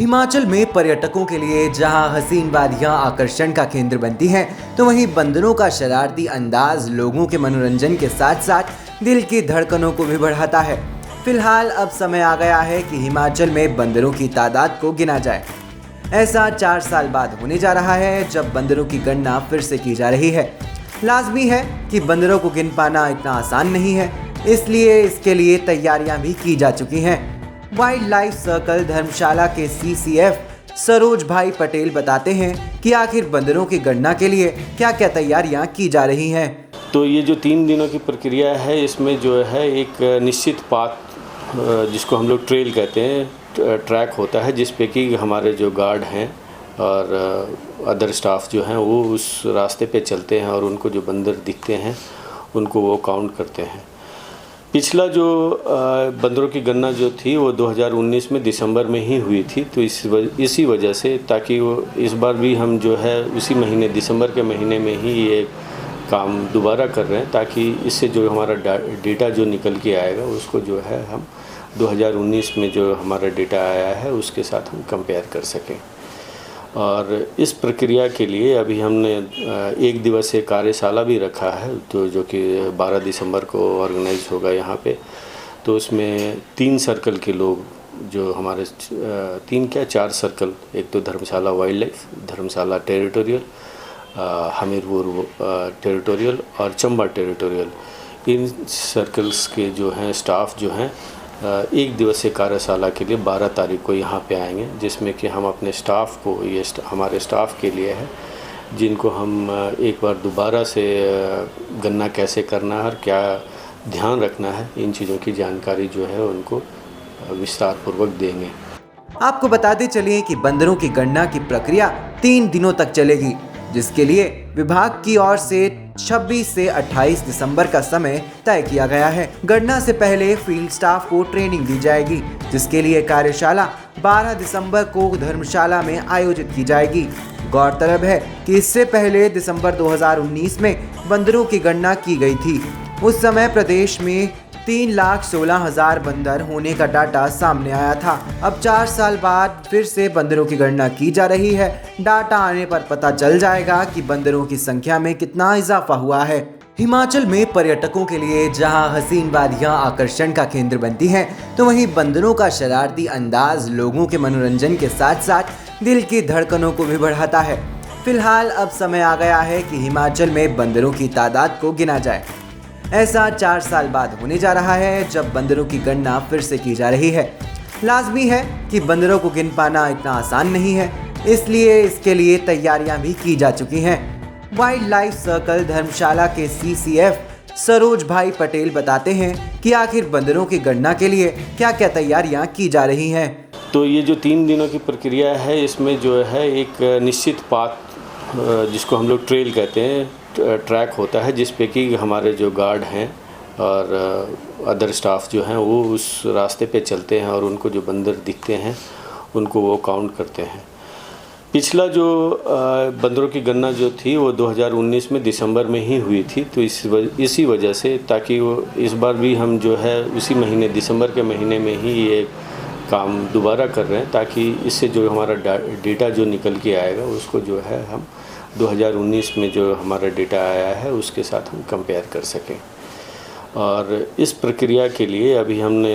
हिमाचल में पर्यटकों के लिए जहां हसीन वादियां आकर्षण का केंद्र बनती हैं, तो वहीं बंदरों का शरारती अंदाज लोगों के मनोरंजन के साथ साथ दिल की धड़कनों को भी बढ़ाता है। फिलहाल अब समय आ गया है कि हिमाचल में बंदरों की तादाद को गिना जाए। ऐसा 4 साल बाद होने जा रहा है जब बंदरों की गणना फिर से की जा रही है। लाजमी है कि बंदरों को गिन पाना इतना आसान नहीं है, इसलिए इसके लिए तैयारियां भी की जा चुकी हैं। वाइल्ड लाइफ सर्कल धर्मशाला के CCF सरोज भाई पटेल बताते हैं कि आखिर बंदरों की गणना के लिए क्या क्या तैयारियां की जा रही हैं। तो ये जो 3 दिनों की प्रक्रिया है, इसमें जो है एक निश्चित पाथ जिसको हम लोग ट्रेल कहते हैं, ट्रैक होता है जिस पे कि हमारे जो गार्ड हैं और अदर स्टाफ जो हैं वो उस रास्ते पे चलते हैं और उनको जो बंदर दिखते हैं उनको वो काउंट करते हैं। पिछला जो बंदरों की गणना जो थी वो 2019 में दिसंबर में ही हुई थी, तो इसी वजह से ताकि वो इस बार भी हम जो है उसी महीने दिसंबर के महीने में ही ये काम दोबारा कर रहे हैं, ताकि इससे जो हमारा डेटा जो निकल के आएगा उसको जो है हम 2019 में जो हमारा डेटा आया है उसके साथ हम कंपेयर कर सकें। और इस प्रक्रिया के लिए अभी हमने 1 दिवसीय कार्यशाला भी रखा है, तो जो कि 12 दिसंबर को ऑर्गेनाइज होगा यहाँ पे। तो उसमें 3 सर्कल के लोग जो हमारे 4 सर्कल, एक तो धर्मशाला वाइल्ड लाइफ, धर्मशाला टेरिटोरियल, हमीरपुर टेरिटोरियल और चंबा टेरिटोरियल, इन सर्कल्स के जो हैं स्टाफ जो हैं 1 दिवसीय कार्यशाला के लिए 12 तारीख को यहाँ पे आएंगे, जिसमें कि हम अपने स्टाफ को, ये हमारे स्टाफ के लिए है जिनको हम एक बार दोबारा से गणना कैसे करना है और क्या ध्यान रखना है, इन चीज़ों की जानकारी जो है उनको विस्तार पूर्वक देंगे। आपको बताते चलिए कि बंदरों की गणना की प्रक्रिया 3 दिनों तक चलेगी, जिसके लिए विभाग की ओर से 26 से 28 दिसंबर का समय तय किया गया है। गणना से पहले फील्ड स्टाफ को ट्रेनिंग दी जाएगी, जिसके लिए कार्यशाला 12 दिसंबर को धर्मशाला में आयोजित की जाएगी। गौरतलब है कि इससे पहले दिसंबर 2019 में बंदरों की गणना की गई थी। उस समय प्रदेश में 3,16,000 बंदर होने का डाटा सामने आया था। अब 4 साल बाद फिर से बंदरों की गणना की जा रही है। डाटा आने पर पता चल जाएगा कि बंदरों की संख्या में कितना इजाफा हुआ है। हिमाचल में पर्यटकों के लिए जहां हसीन वादियां आकर्षण का केंद्र बनती हैं, तो वहीं बंदरों का शरारती अंदाज लोगों के मनोरंजन के साथ साथ दिल की धड़कनों को भी बढ़ाता है। फिलहाल अब समय आ गया है कि हिमाचल में बंदरों की तादाद को गिना जाए। ऐसा 4 साल बाद होने जा रहा है जब बंदरों की गणना फिर से की जा रही है। लाजमी है कि बंदरों को गिन पाना इतना आसान नहीं है, इसलिए इसके लिए तैयारियां भी की जा चुकी हैं। वाइल्ड लाइफ सर्कल धर्मशाला के CCF सरोज भाई पटेल बताते हैं कि आखिर बंदरों की गणना के लिए क्या क्या तैयारियां की जा रही हैं। तो ये जो 3 दिनों की प्रक्रिया है, इसमें जो है एक निश्चित पाथ जिसको हम लोग ट्रेल कहते हैं, ट्रैक होता है जिस पे कि हमारे जो गार्ड हैं और अदर स्टाफ जो हैं वो उस रास्ते पे चलते हैं और उनको जो बंदर दिखते हैं उनको वो काउंट करते हैं। पिछला जो बंदरों की गणना जो थी वो 2019 में दिसंबर में ही हुई थी, तो इसी वजह से ताकि वो इस बार भी हम जो है उसी महीने दिसंबर के महीने में ही ये काम दोबारा कर रहे हैं, ताकि इससे जो हमारा डेटा जो निकल के आएगा उसको जो है हम 2019 में जो हमारा डेटा आया है उसके साथ हम कंपेयर कर सकें। और इस प्रक्रिया के लिए अभी हमने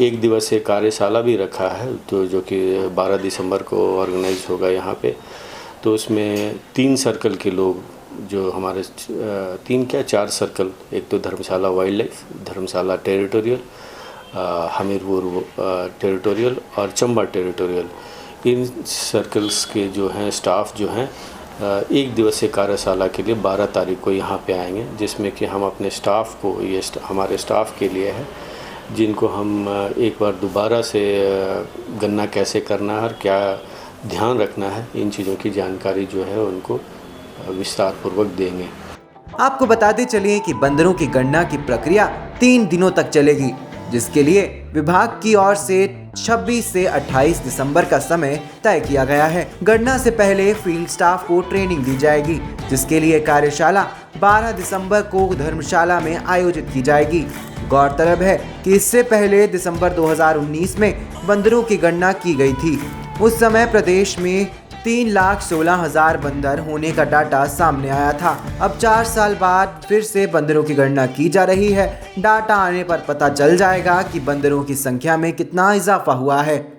1 दिवसीय कार्यशाला भी रखा है, तो जो कि 12 दिसंबर को ऑर्गेनाइज होगा यहाँ पे। तो उसमें 3 सर्कल के लोग जो हमारे 4 सर्कल, एक तो धर्मशाला वाइल्ड लाइफ, धर्मशाला टेरिटोरियल, हमीरपुर टेरिटोरियल और चंबा टेरिटोरियल, इन सर्कल्स के जो हैं स्टाफ जो हैं 1 दिवसीय कार्यशाला के लिए 12 तारीख को यहाँ पे आएंगे, जिसमें कि हम अपने स्टाफ को, ये हमारे स्टाफ के लिए है जिनको हम एक बार दोबारा से गणना कैसे करना है और क्या ध्यान रखना है, इन चीज़ों की जानकारी जो है उनको विस्तार पूर्वक देंगे। आपको बताते चलिए कि बंदरों की गणना की प्रक्रिया 3 दिनों तक चलेगी, जिसके लिए विभाग की ओर से 26 से 28 दिसंबर का समय तय किया गया है। गणना से पहले फील्ड स्टाफ को ट्रेनिंग दी जाएगी, जिसके लिए कार्यशाला 12 दिसंबर को धर्मशाला में आयोजित की जाएगी। गौरतलब है कि इससे पहले दिसंबर 2019 में बंदरों की गणना की गई थी। उस समय प्रदेश में 3,16,000 बंदर होने का डाटा सामने आया था। अब 4 साल बाद फिर से बंदरों की गणना की जा रही है। डाटा आने पर पता चल जाएगा कि बंदरों की संख्या में कितना इजाफा हुआ है।